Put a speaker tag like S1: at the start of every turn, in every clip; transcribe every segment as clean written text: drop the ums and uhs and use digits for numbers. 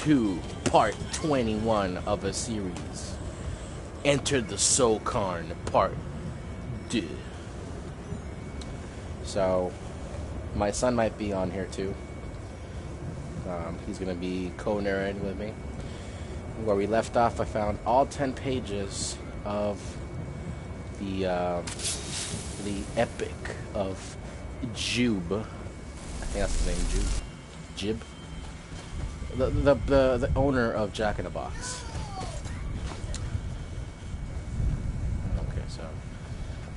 S1: 2, part 21 of a series. Enter the Soul Cairn, part Deux. So, my son might be on here too. He's going to be co-narrating with me. Where we left off, I found all 10 pages of the epic of Jube. I think that's his name, Jib. The owner of Jack in the Box. Okay, so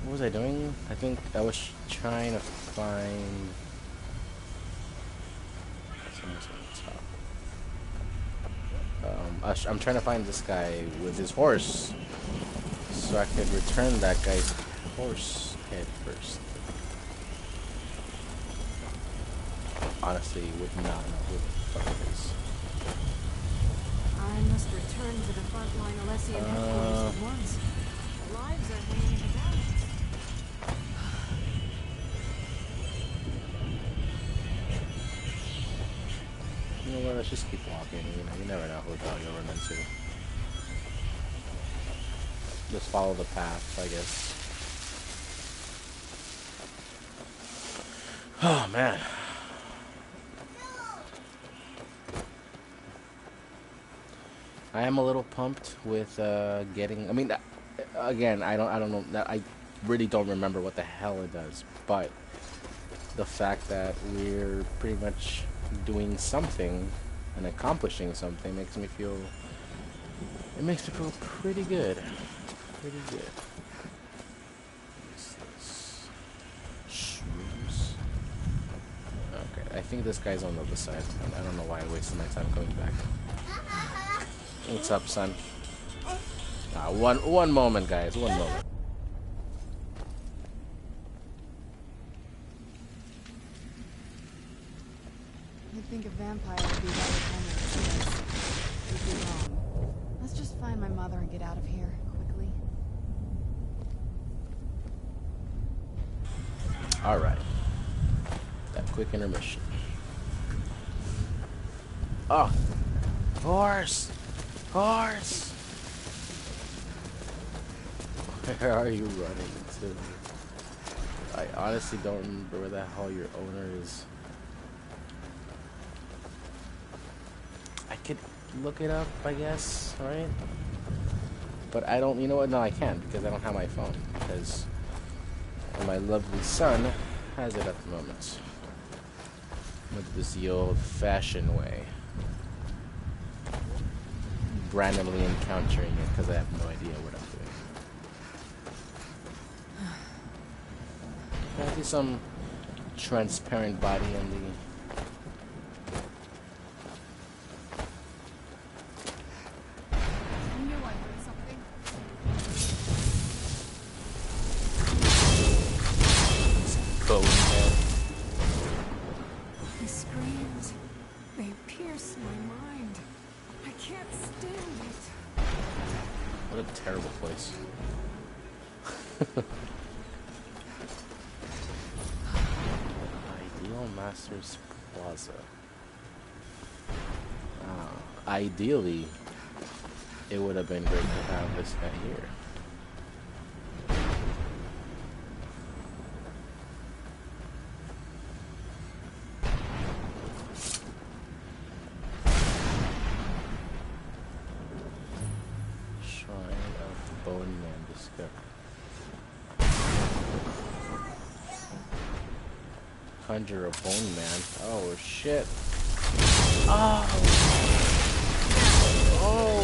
S1: what was I doing? I think I was trying to find someone's on top. I'm trying to find this guy with his horse, so I could return that guy's horse head first. Honestly, would not know who the fuck it is.
S2: I must return to the frontline Alessian headquarters at once. Lives are hanging in the balance.
S1: You know what? Let's just keep walking. You never know who the hell you'll run into. Just follow the path, I guess. Oh man. I am a little pumped with getting. I mean, again, I don't know. I really don't remember what the hell it does. But the fact that we're pretty much doing something and accomplishing something makes me feel. It makes me feel pretty good. Pretty good. What's this? Shrooms. Okay, I think this guy's on the other side. I don't know why I wasted my time coming back. What's up, son? One moment, guys. One moment.
S2: You'd think a vampire would be rather harmless. You'd be wrong. Let's just find my mother and get out of here quickly.
S1: All right. That quick intermission. Oh, horse. Horse! Where are you running to? I honestly don't remember where the hell your owner is. I could look it up, I guess, right? But I don't, you know what? No, I can't because I don't have my phone. Because my lovely son has it at the moment. With this the old-fashioned way. Randomly encountering it because I have no idea what I'm doing. Can I see some transparent body on the...
S2: I knew I heard something.
S1: Bone head.
S2: The screams, they pierce my mind. I can't stand it.
S1: What a terrible place. Ideal Masters Plaza. Ideally, it would have been great to have this guy here. Conjure a bone man. Oh shit. Oh. Oh.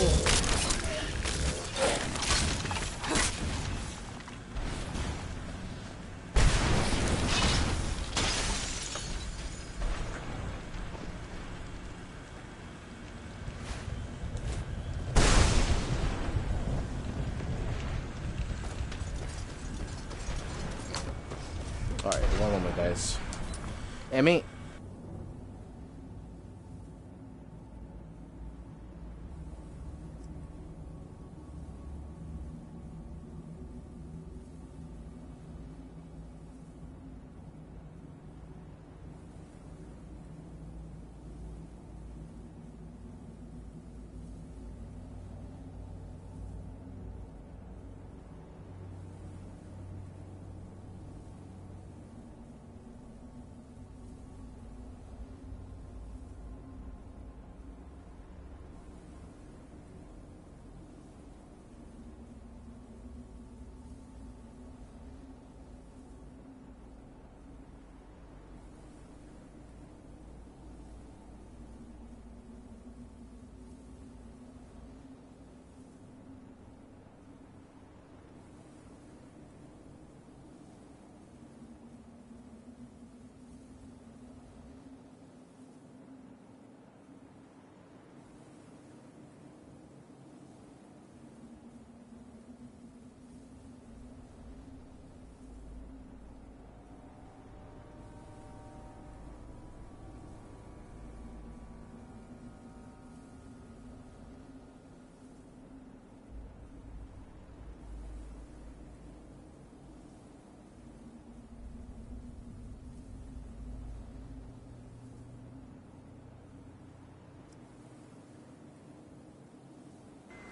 S1: Alright, one moment, guys. Emmy.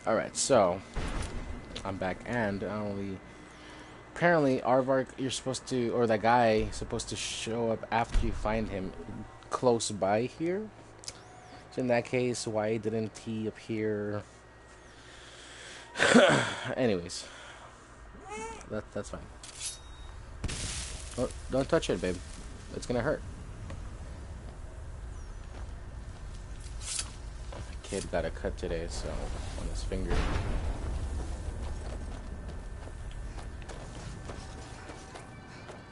S1: Alright, so I'm back, and apparently Aardvark, you're supposed to, or that guy is supposed to show up after you find him close by here. So in that case, why didn't he appear? Anyways, that's fine. Oh, don't touch it, babe. It's gonna hurt. The kid got a cut today, so on his finger.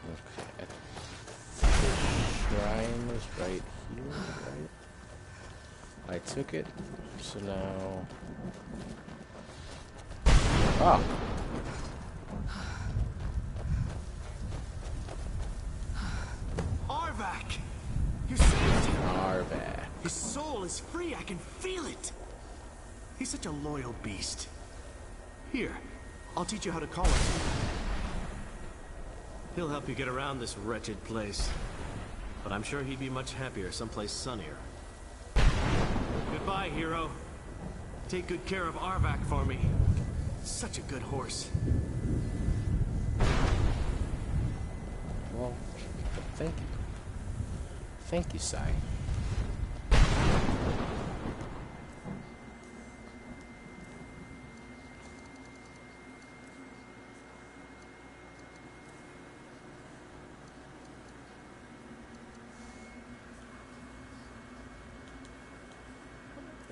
S1: Okay, the shrine is right here, right? I took it, so now. Oh.
S3: Arvak! You saved him!
S1: Arvak.
S3: His soul is free, I can feel it! He's such a loyal beast. Here, I'll teach you how to call him. He'll help you get around this wretched place. But I'm sure he'd be much happier someplace sunnier. Goodbye, hero. Take good care of Arvak for me. Such a good horse.
S1: Well, thank you. Thank you, Sai.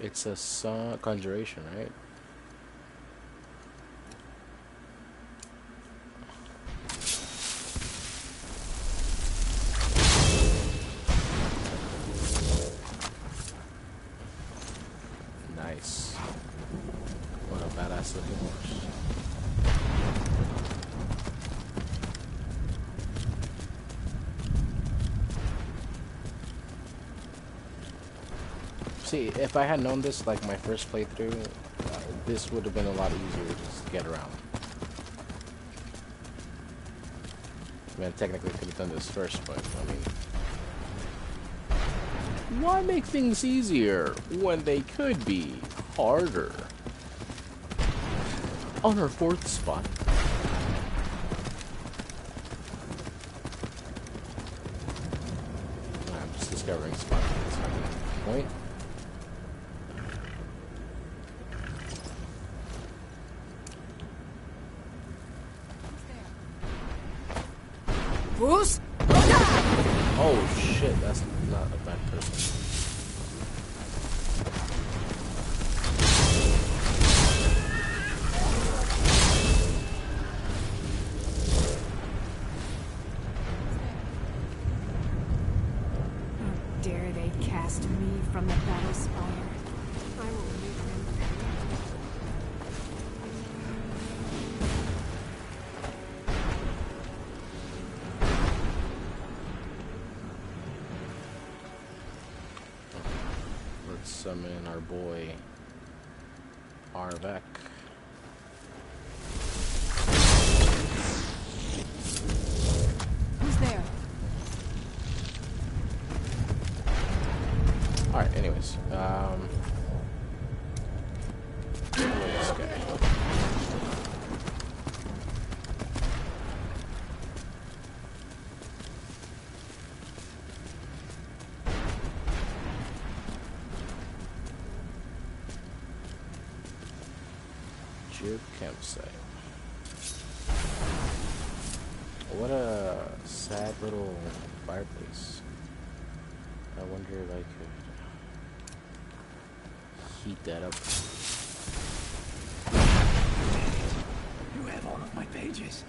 S1: It's a song conjuration, right? Nice. What a badass looking horse. See, if I had known this, like my first playthrough, this would have been a lot easier to just get around. I mean, technically could have done this first, but I mean, why make things easier when they could be harder? On our fourth spot. I'm just discovering spots at this point.
S2: Bruce?
S1: Oh shit, that's not a bad person.
S2: How dare they cast me from the battle spire? I will make them pay.
S1: Let's summon our boy Arvak.
S2: Who's there?
S1: Alright, anyways. This guy. Campsite. What a sad little fireplace. I wonder if I could heat that up.
S3: You have all of my pages.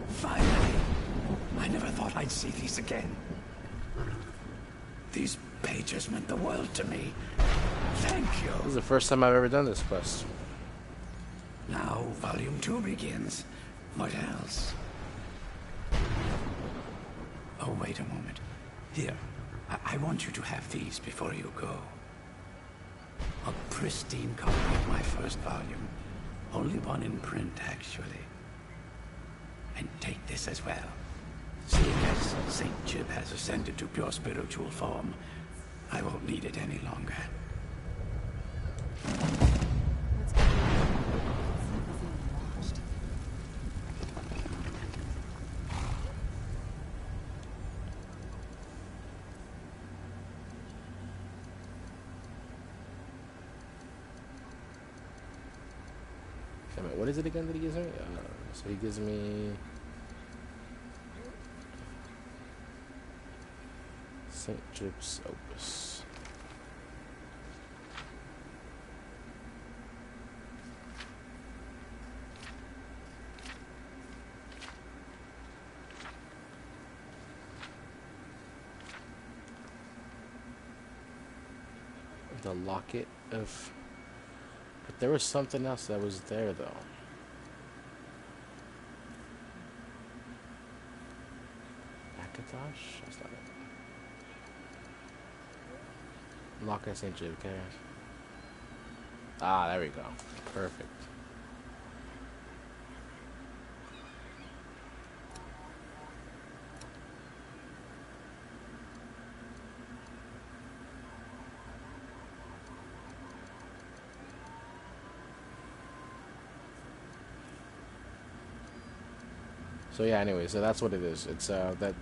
S3: Finally! I never thought I'd see these again. These pages meant the world to me. Thank you.
S1: This is the first time I've ever done this quest.
S3: Now, Volume 2 begins. What else? Oh, wait a moment. Here, I want you to have these before you go. A pristine copy of my first volume. Only one in print, actually. And take this as well. Seeing as St. Chip has ascended to pure spiritual form, I won't need it any longer.
S2: Let's go. It's like we're being watched.
S1: Damn it, what is it again that he gives me? So he gives me St. Gyp's Opus. The locket of... But there was something else that was there, though. Akatosh? That's not it. Locket St. Jib, okay. Ah, there we go. Perfect. So yeah, anyway, so that's what it is. It's that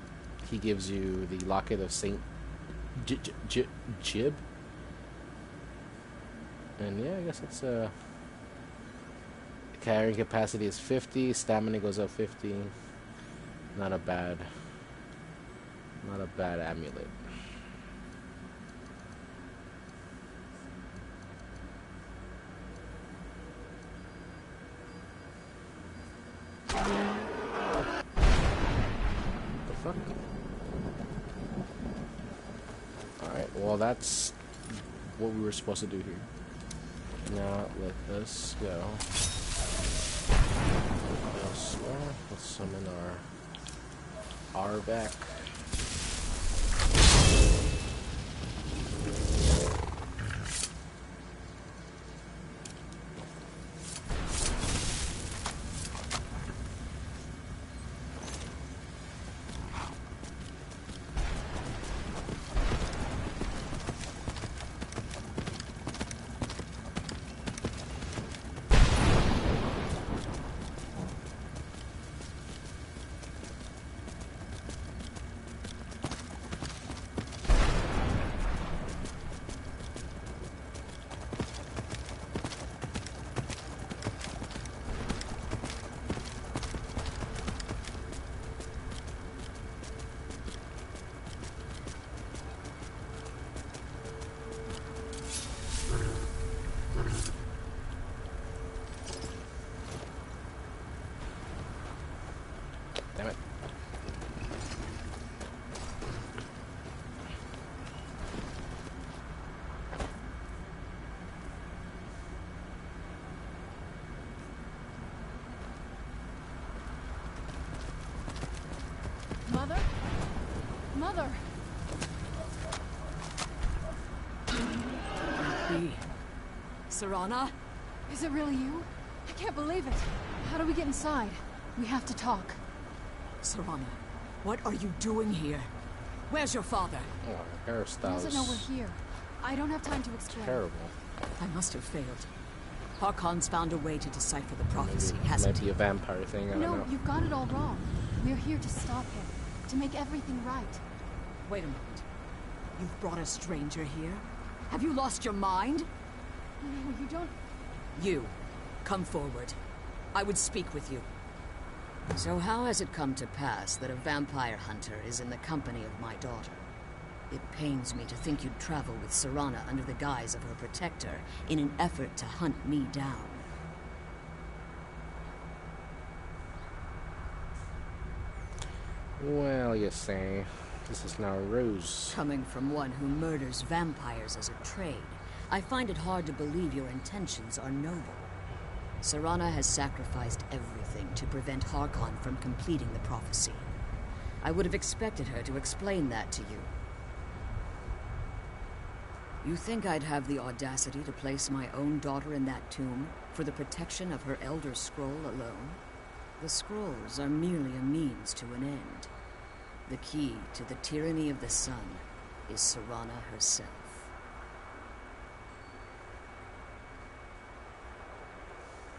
S1: he gives you the locket of Saint Jib, and yeah, I guess it's carrying capacity is 50, stamina goes up 50. Not a bad amulet. Fuck. Alright, well that's what we were supposed to do here. Now let us go elsewhere. Let's summon our back. Damn it.
S2: Mother? Mother!
S4: Serana?
S2: Is it really you? I can't believe it. How do we get inside? We have to talk.
S4: Serana, what are you doing here? Where's your father?
S1: Oh, her
S2: He
S1: hairstyle
S2: doesn't know we're
S1: is
S2: here. I don't have time to explain.
S1: terrible.
S4: I must have failed. Harkon's found a way to decipher the prophecy, hasn't
S1: Might be
S4: he?
S1: a vampire thing, I don't
S2: No,
S1: know.
S2: you've got it all wrong. We're here to stop him. To make everything right.
S4: Wait a moment. You've brought a stranger here? Have you lost your mind?
S2: No, you don't...
S4: You, come forward. I would speak with you.
S5: So how has it come to pass that a vampire hunter is in the company of my daughter? It pains me to think you'd travel with Serana under the guise of her protector in an effort to hunt me down.
S1: Well, you say, this is now Rose.
S5: Coming from one who murders vampires as a trade, I find it hard to believe your intentions are noble. Serana has sacrificed everything to prevent Harkon from completing the prophecy. I would have expected her to explain that to you. You think I'd have the audacity to place my own daughter in that tomb for the protection of her Elder Scroll alone? The scrolls are merely a means to an end. The key to the tyranny of the sun is Serana herself.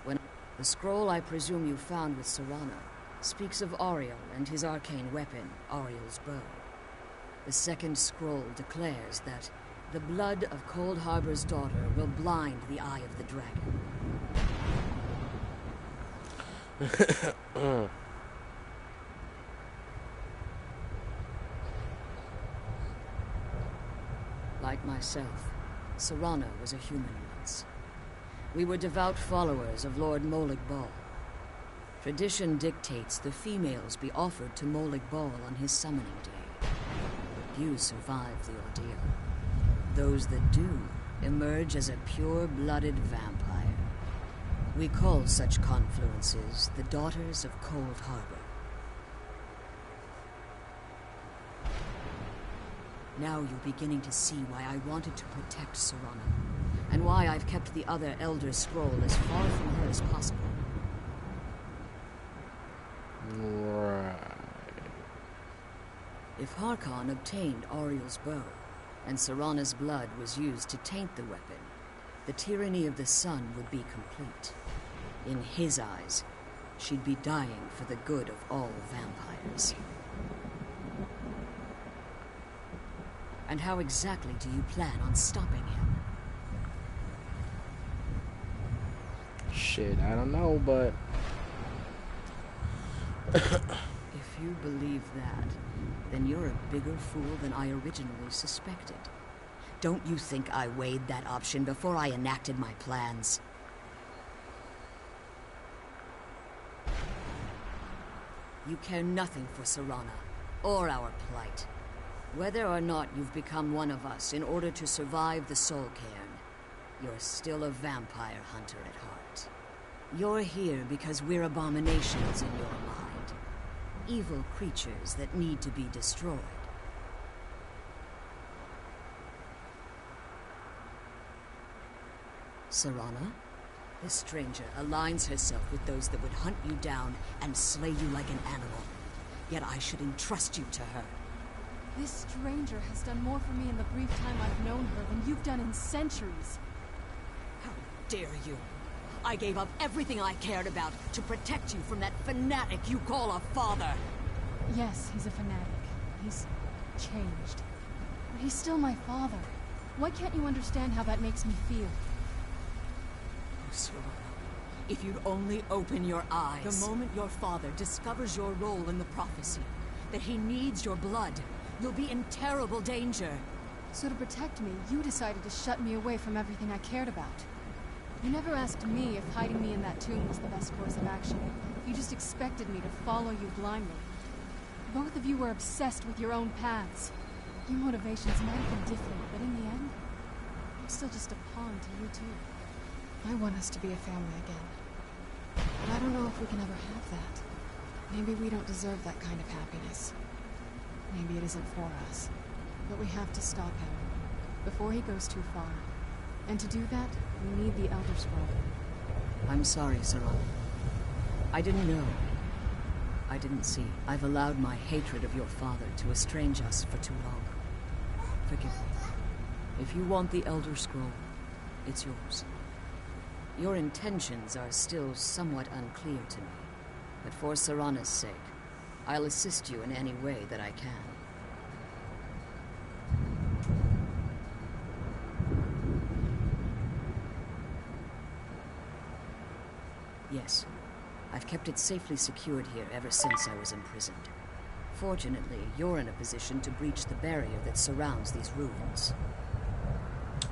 S5: When the scroll I presume you found with Serana speaks of Ariel and his arcane weapon, Ariel's bow. The second scroll declares that the blood of Cold Harbor's daughter will blind the eye of the dragon. Like myself, Serana was a human once. We were devout followers of Lord Molig Bal. Tradition dictates the females be offered to Molig Bal on his summoning day. Few survive the ordeal. Those that do emerge as a pure-blooded vampire. We call such confluences the Daughters of Cold Harbor. Now you're beginning to see why I wanted to protect Serana, and why I've kept the other Elder Scroll as far from her as possible.
S1: Right.
S5: If Harkon obtained Ariel's bow, and Serana's blood was used to taint the weapon, the tyranny of the sun would be complete. In his eyes, she'd be dying for the good of all vampires. And how exactly do you plan on stopping him?
S1: Shit, I don't know, but...
S5: If you believe that, then you're a bigger fool than I originally suspected. Don't you think I weighed that option before I enacted my plans? You care nothing for Serana, or our plight. Whether or not you've become one of us in order to survive the Soul Cairn, you're still a vampire hunter at heart. You're here because we're abominations in your mind. Evil creatures that need to be destroyed. Serana, this stranger aligns herself with those that would hunt you down and slay you like an animal. Yet I should entrust you to her.
S2: This stranger has done more for me in the brief time I've known her than you've done in centuries.
S5: How dare you? I gave up everything I cared about to protect you from that fanatic you call a father.
S2: Yes, he's a fanatic. He's changed. But he's still my father. Why can't you understand how that makes me feel?
S5: Oh, Serana, if you'd only open your eyes. The moment your father discovers your role in the prophecy, that he needs your blood, you'll be in terrible danger.
S2: So to protect me, you decided to shut me away from everything I cared about. You never asked me if hiding me in that tomb was the best course of action. You just expected me to follow you blindly. Both of you were obsessed with your own paths. Your motivations might have been different, but in the end, I'm still just a pawn to you two. I want us to be a family again. But I don't know if we can ever have that. Maybe we don't deserve that kind of happiness. Maybe it isn't for us. But we have to stop him before he goes too far. And to do that, we need the Elder Scroll.
S5: I'm sorry, Serana. I didn't know. I didn't see. I've allowed my hatred of your father to estrange us for too long. Forgive me. If you want the Elder Scroll, it's yours. Your intentions are still somewhat unclear to me, but for Serana's sake, I'll assist you in any way that I can. Yes, I've kept it safely secured here ever since I was imprisoned. Fortunately, you're in a position to breach the barrier that surrounds these ruins.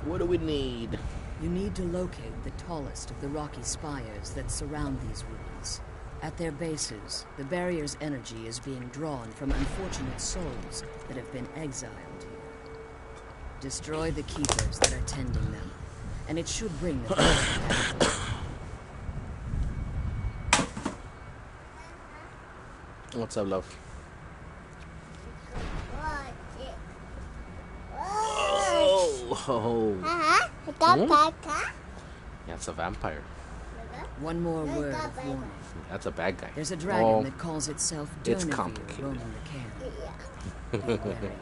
S1: What do we need?
S5: You need to locate the tallest of the rocky spires that surround these ruins. At their bases, the barrier's energy is being drawn from unfortunate souls that have been exiled here. Destroy the keepers that are tending them, and it should bring them back.
S1: What's up, love? Oh. Yeah, it's a vampire.
S5: One more word of warning.
S1: That's a bad guy.
S5: There's a dragon that calls itself
S1: It's
S5: Deux
S1: complicated.
S5: roaming the Cairn. Be wary of it.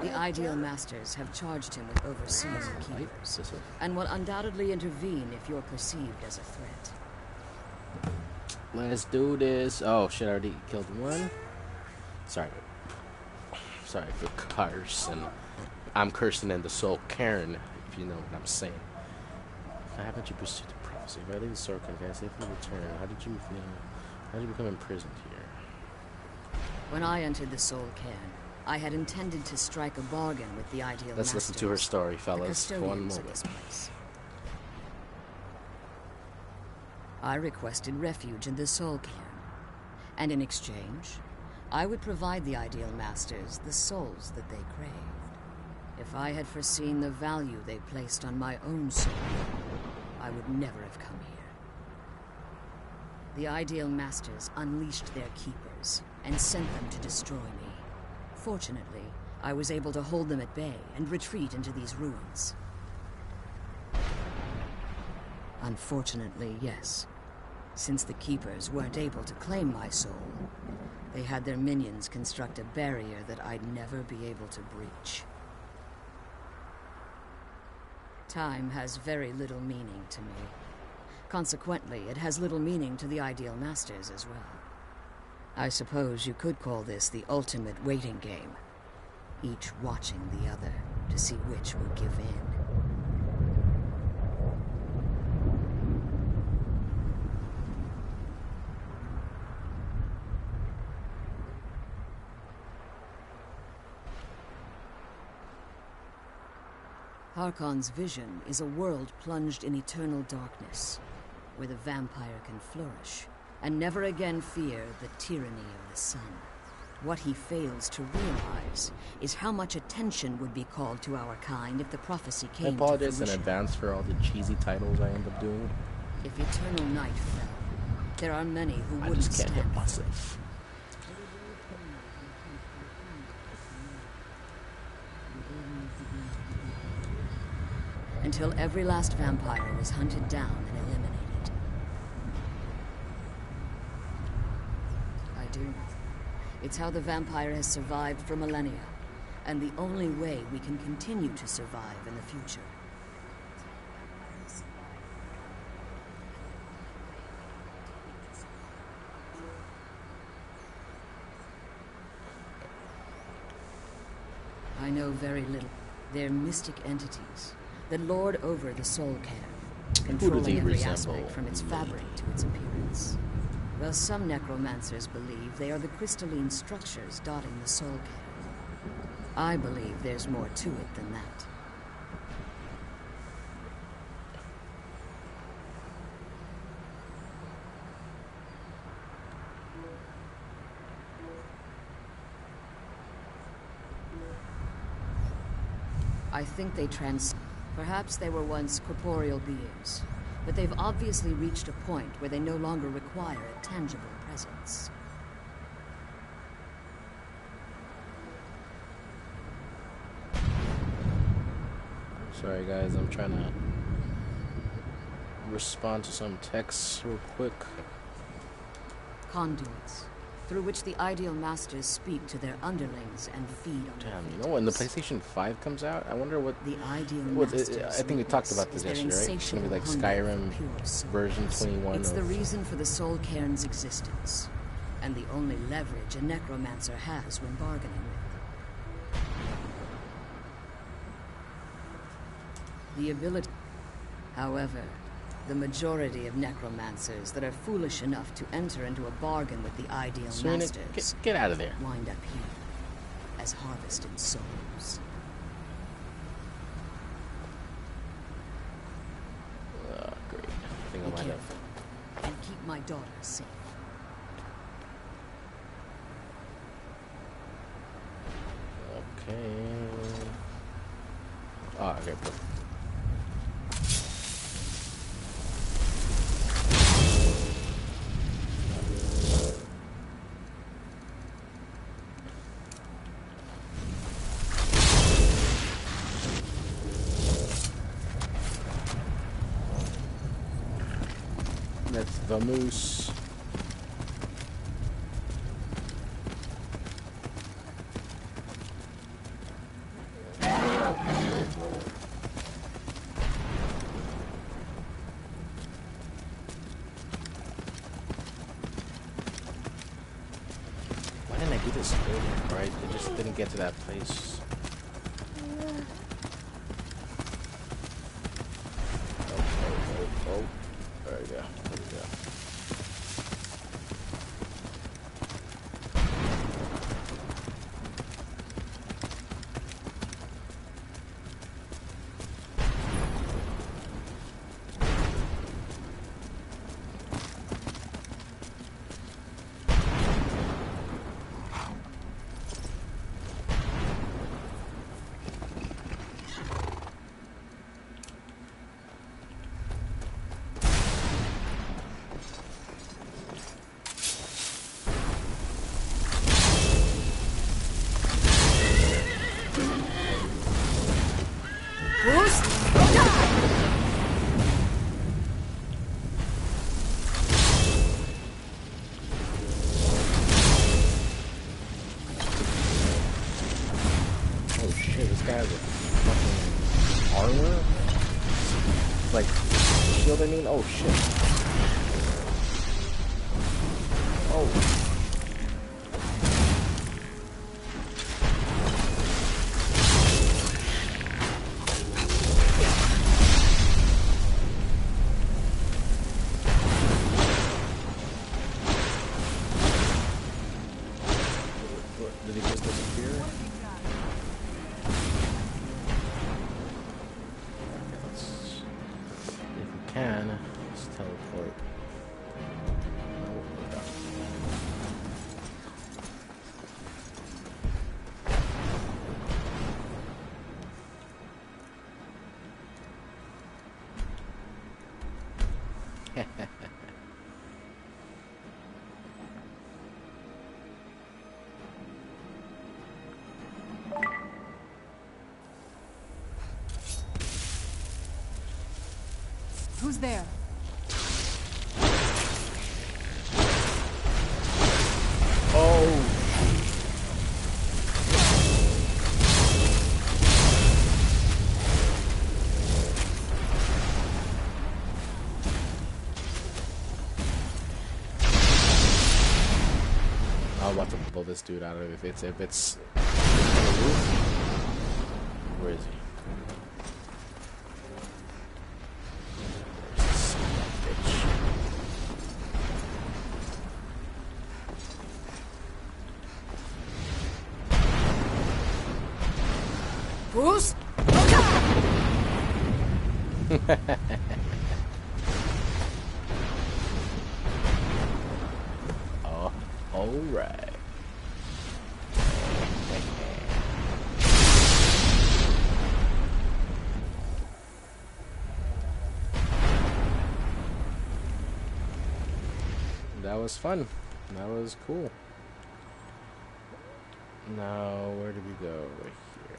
S5: The Ideal Masters have charged him with overseeing the Keepers, and will undoubtedly intervene if you're perceived as a threat.
S1: Let's do this. Oh shit, I already killed one. Sorry for cursing. I'm cursing in the soul Cairn, if you know what I'm saying. How haven't you pursued the prophecy? If I leave the sword, can I safely return? How did you become imprisoned here?
S5: When I entered the soul Cairn, I had intended to strike a bargain with the Ideal
S1: Let's
S5: Masters.
S1: listen to her story,
S5: The
S1: fellas, for one
S5: custodians of
S1: moment.
S5: this place. I requested refuge in the soul Cairn, and in exchange, I would provide the Ideal Masters the souls that they craved. If I had foreseen the value they placed on my own soul, I would never have come here. The Ideal Masters unleashed their keepers and sent them to destroy me. Fortunately, I was able to hold them at bay and retreat into these ruins. Unfortunately, yes. Since the Keepers weren't able to claim my soul, they had their minions construct a barrier that I'd never be able to breach. Time has very little meaning to me. Consequently, it has little meaning to the Ideal Masters as well. I suppose you could call this the ultimate waiting game, each watching the other to see which will give in. Harkon's vision is a world plunged in eternal darkness, where the vampire can flourish and never again fear the tyranny of the sun. What he fails to realize is how much attention would be called to our kind if the prophecy
S1: I
S5: came to
S1: apologize in
S5: fruition.
S1: advance for all the cheesy titles I end up doing.
S5: If eternal night fell, there are many who
S1: I
S5: wouldn't
S1: just can't
S5: stand
S1: hit
S5: for it.
S1: myself.
S5: Until every last vampire was hunted down and eliminated. I do. It's how the vampire has survived for millennia, and the only way we can continue to survive in the future. I know very little. They're mystic entities that lord over the soul Cairn, controlling every aspect from its fabric to its appearance. Well, some necromancers believe they are the crystalline structures dotting the soul Cairn. I believe there's more to it than that. I think they Perhaps they were once corporeal beings, but they've obviously reached a point where they no longer require a tangible presence.
S1: Sorry guys, I'm trying to respond to some texts real quick.
S5: Conduits, through which the Ideal Masters speak to their underlings and feed on their
S1: Damn, you
S5: victims.
S1: know when the PlayStation 5 comes out, I wonder what...
S5: The Ideal
S1: what
S5: Masters
S1: I think we talked about this
S5: weakness
S1: yesterday,
S5: is
S1: right?
S5: their
S1: It's gonna be like
S5: insatiable hunger
S1: Skyrim
S5: for pure souls.
S1: version 21
S5: It's the
S1: of...
S5: reason for the Soul Cairn's existence, and the only leverage a necromancer has when bargaining with them. The ability... However, the majority of necromancers that are foolish enough to enter into a bargain with the Ideal
S1: Serena,
S5: Masters
S1: get out of there.
S5: wind up here as harvested souls.
S1: Great. I think I
S5: Be
S1: might have...
S5: careful and keep my daughter safe.
S1: Okay. Oh, okay, perfect. That's the moose. Why didn't I do this earlier? Right? I just didn't get to that place. Oh. There we go. There we go. Oh shit. Oh. Did he just disappear? If we can, let's teleport.
S2: Who's there?
S1: Oh. I'll watch him blow this dude out of it if it's where is he?
S4: Bruce?
S1: Oh, all right. That was fun. That was cool. Now, where did we go? Right here.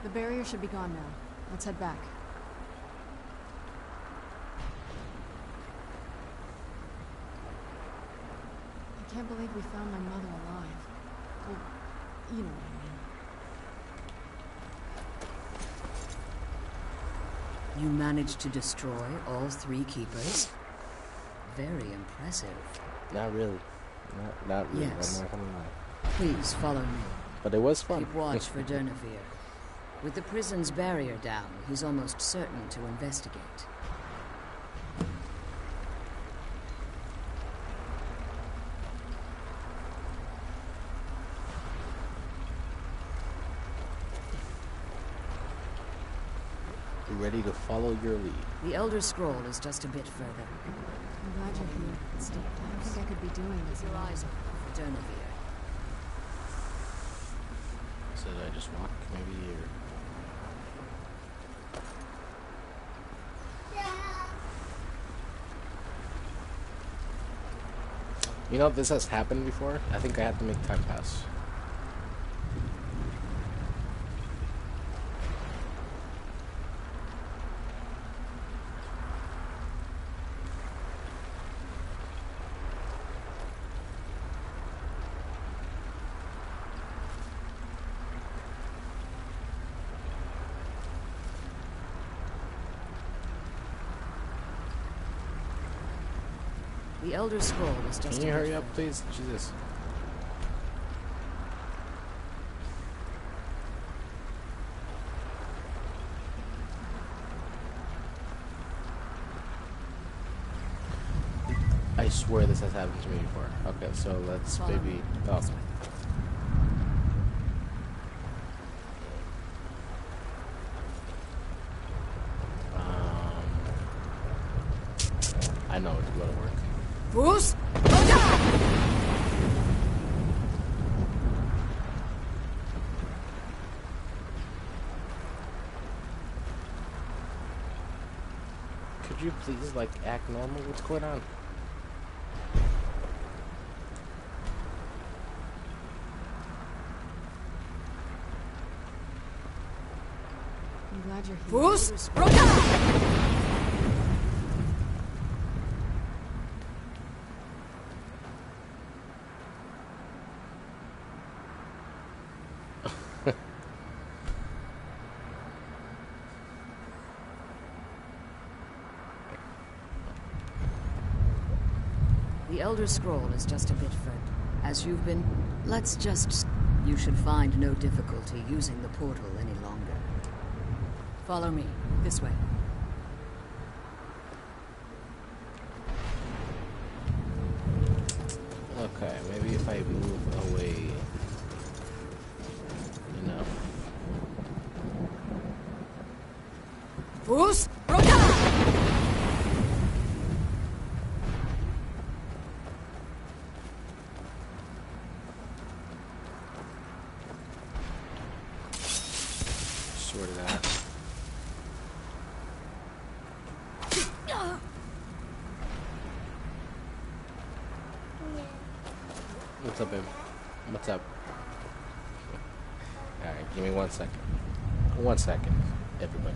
S2: The barrier should be gone now. Let's head back. I can't believe we found my mother alive. Well, you know what I mean.
S5: You managed to destroy all 3 keepers? Very impressive.
S1: Not really. Not really.
S5: Yes.
S1: I'm not gonna lie.
S5: Please follow me.
S1: But it was fun.
S5: Keep watch for Deux. With the prison's barrier down, he's almost certain to investigate.
S1: Ready to follow your lead.
S5: The Elder Scroll is just a bit further.
S2: I'm glad you're here. Still, I don't think I could be doing this
S5: Your
S2: alone.
S5: eyes open for Deux.
S1: So did I just walk maybe or... You know, this has happened before. I think I have to make time pass.
S5: The Elder Scroll is just.
S1: Can you hurry up, please? Jesus. I swear this has happened to me before. Okay, so let's maybe. Oh. I know it's gonna work.
S4: Bruce?
S1: Could you please, like, act normal? What's going on?
S2: I'm glad you're here.
S4: Bruce?
S5: The Elder Scroll is just a bit further. As you've been... Let's just... You should find no difficulty using the portal any longer. Follow me. This way.
S1: Okay, maybe if I move away enough.
S4: Bruce?
S1: Sort of that. What's up, babe? What's up? Alright, give me 1 second. 1 second, everybody.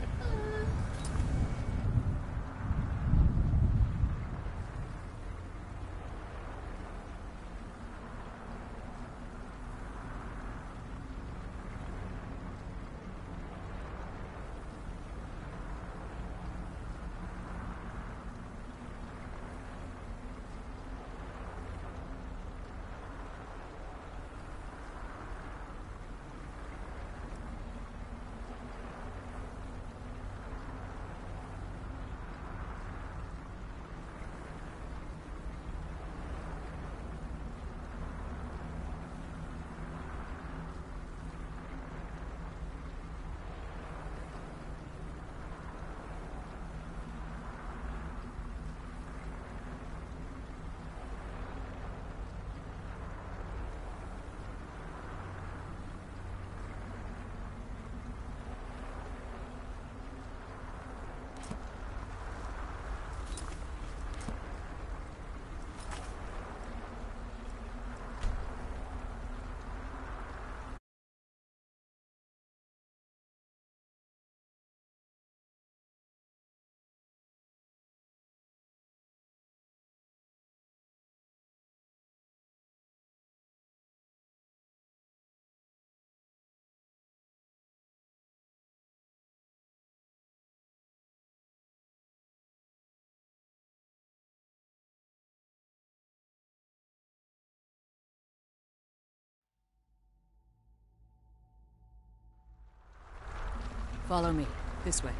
S5: Follow me. This way.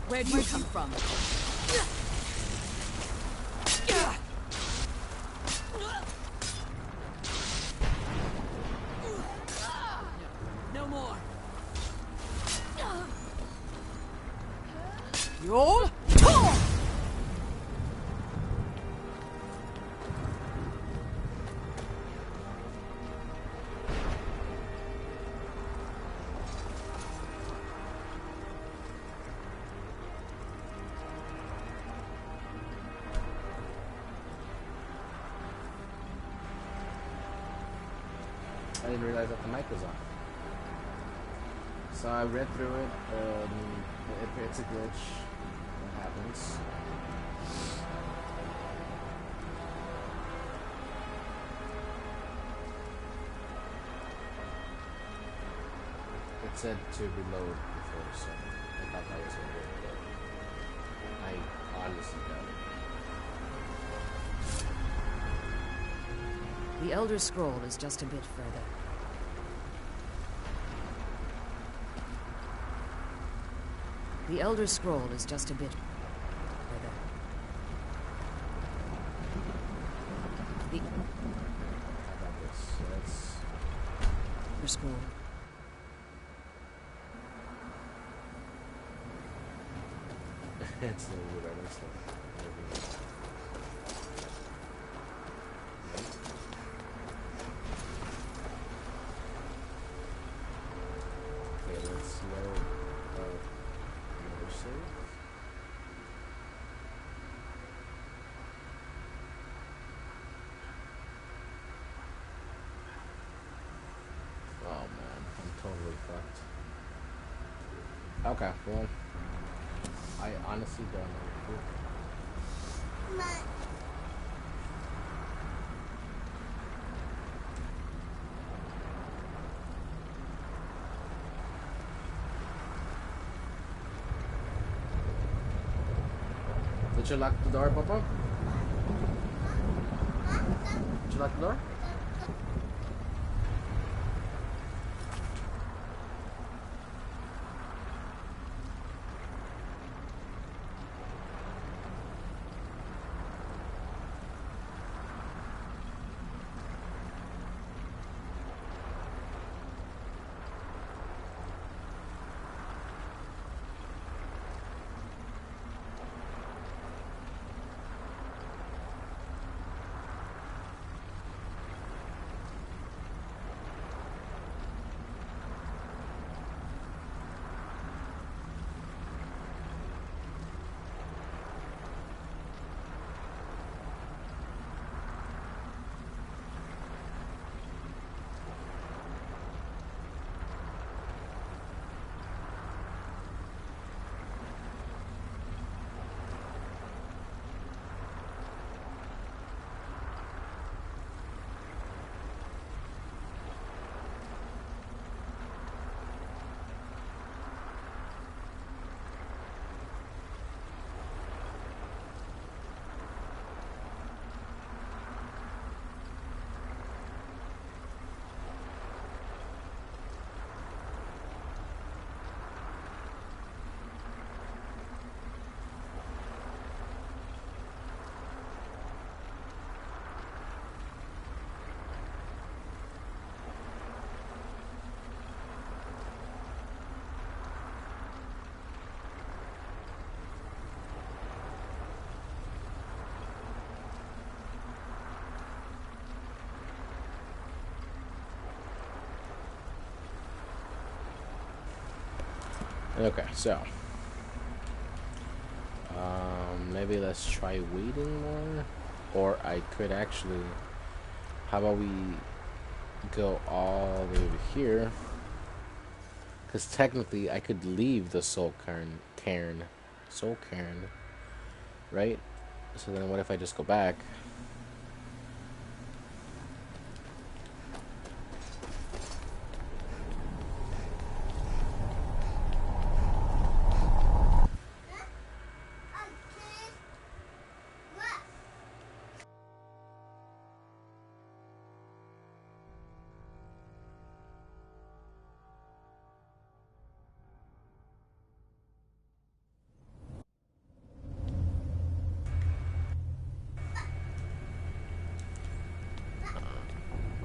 S4: Where'd you come from? No more. You're
S1: I didn't realize that the mic was on. So I read through it. It's a glitch. What happens? It said to reload before, so I thought that was going to reload. I honestly doubt it.
S5: The Elder Scroll is just a bit further. The Elder Scroll is just a bit further. The
S1: How about this? So that's
S5: Elder Scroll.
S1: it's a little bit other stuff. Okay, let's load another save. Oh man, I'm totally fucked. Okay, well, I honestly don't know. Did you lock the door, Papa? Did you lock the door? Okay, so maybe let's try waiting more, or I could actually. How about we go all the way over here? Because technically, I could leave the Cairn, right? So then, what if I just go back?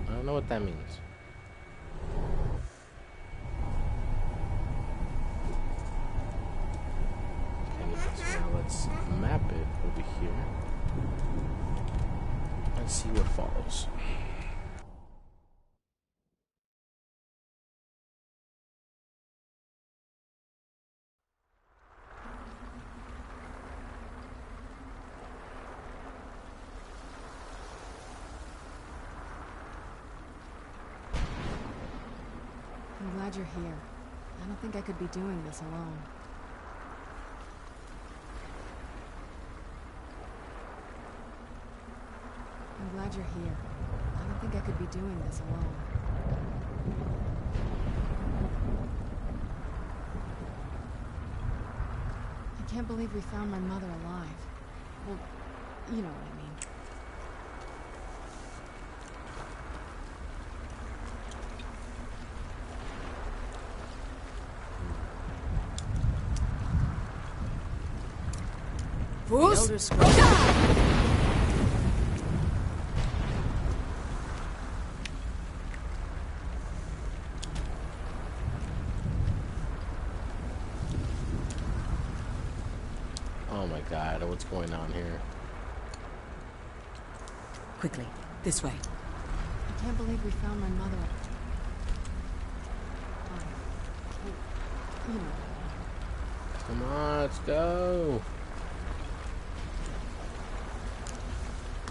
S1: I don't know what that means. Okay, so now let's map it over here and see what follows.
S2: glad you're here. I don't think I could be doing this alone. I'm glad you're here. I don't think I could be doing this alone. I can't believe we found my mother alive. Well, you know what I mean.
S5: The Elder Scrolls.
S1: Oh my god, what's going on here?
S5: Quickly, this way.
S2: I can't believe we found my mother. You know.
S1: Come on, let's go.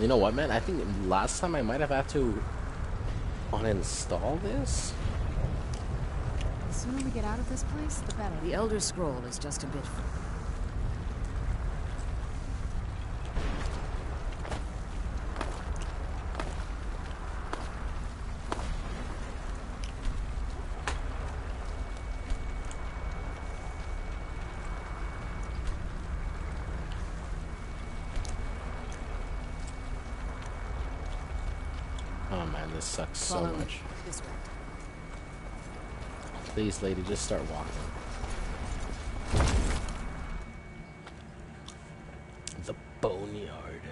S1: You know what, man? I think last time I might have had to uninstall this.
S2: The sooner we get out of this place, the better.
S5: The Elder Scroll is just a bit...
S1: Oh man, this sucks so
S5: Follow me.
S1: much.
S5: This way.
S1: Please, lady, just start walking. The boneyard.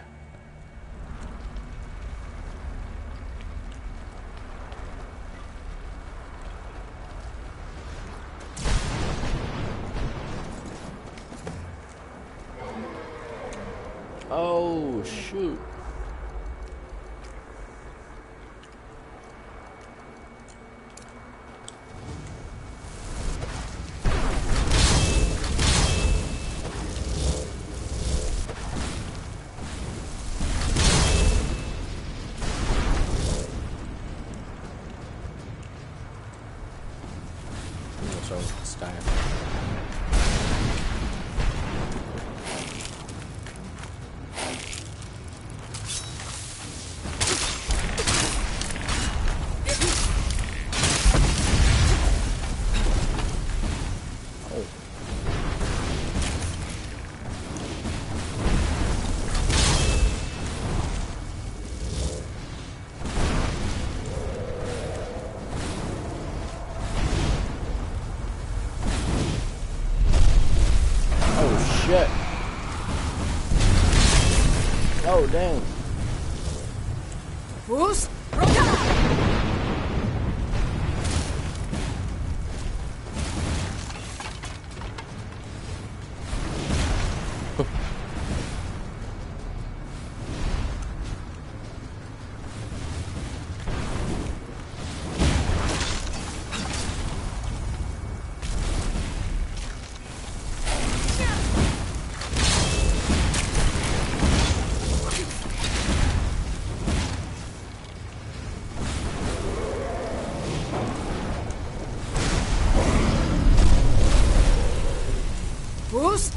S1: Oh, shoot. What's wrong with the Skyrim? Shit. Oh, dang.
S5: Who's? Who's?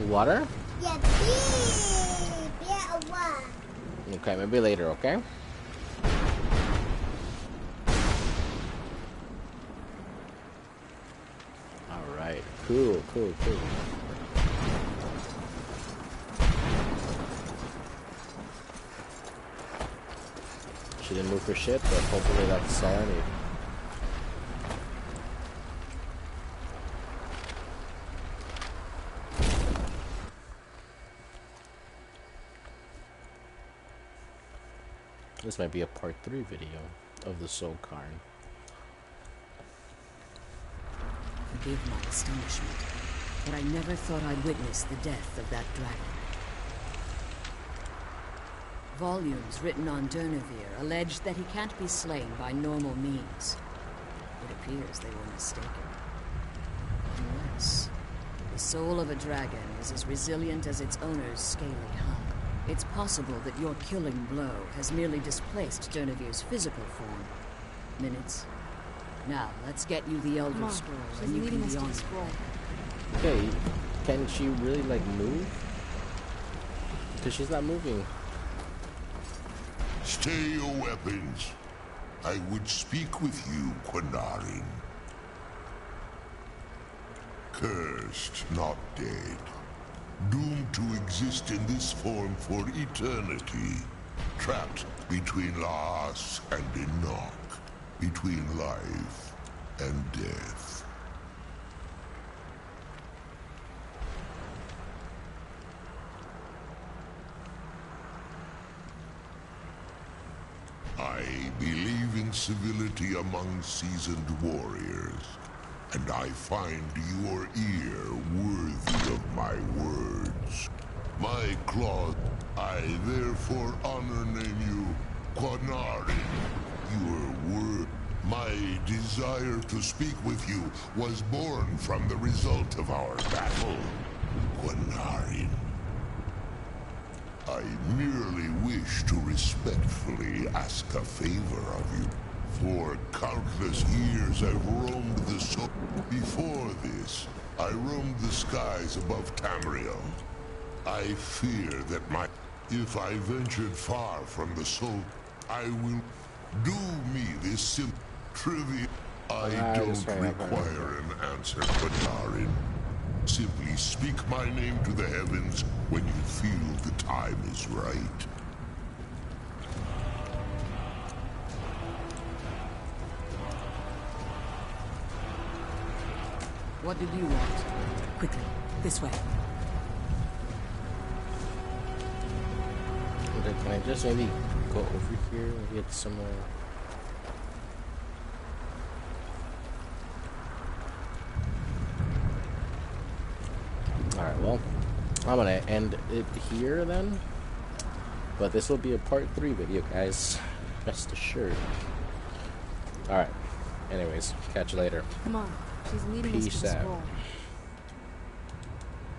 S1: Water?
S6: Yeah, water.
S1: Okay, maybe later, okay? Alright, cool. She didn't move her shit, but hopefully that's all I need. This might be a part 3 video of the Soul Cairn.
S5: Forgive my astonishment, but I never thought I'd witness the death of that dragon. volumes written on Durnevere allege that he can't be slain by normal means. It appears they were mistaken. Unless the soul of a dragon is as resilient as its owner's scaly hull. It's possible that your killing blow has merely displaced Durnevere's physical form. Minutes. Now, let's get you the Elder Scroll, and you can be on your way.
S1: Okay, can she really, like, move? Because she's not moving.
S6: Stay your weapons. I would speak with you, Quinarin. Cursed, not dead. Doomed to exist in this form for eternity. Trapped between Laas and Enoch. Between life and death. I believe in civility among seasoned warriors, and I find your ear worthy of my words. My claw, I therefore honor name you Quinarin. Your word, my desire to speak with you was born from the result of our battle, Quinarin. I merely wish to respectfully ask a favor of you. For countless years I've roamed the soul. Before this, I roamed the skies above Tamriel. I fear that if I ventured far from the soul, I will do me this simple trivia. I don't require an answer, Quinarin. Simply speak my name to the heavens when you feel the time is right.
S5: What did you want?
S4: Quickly, this way.
S1: Okay, can I just maybe go over here and get some Alright, well, I'm gonna end it here then. But this will be a part 3 video, guys. Rest assured. Alright. Anyways, catch you later.
S2: Come on. She's leading us to
S1: Peace
S2: the
S1: out.
S2: scroll.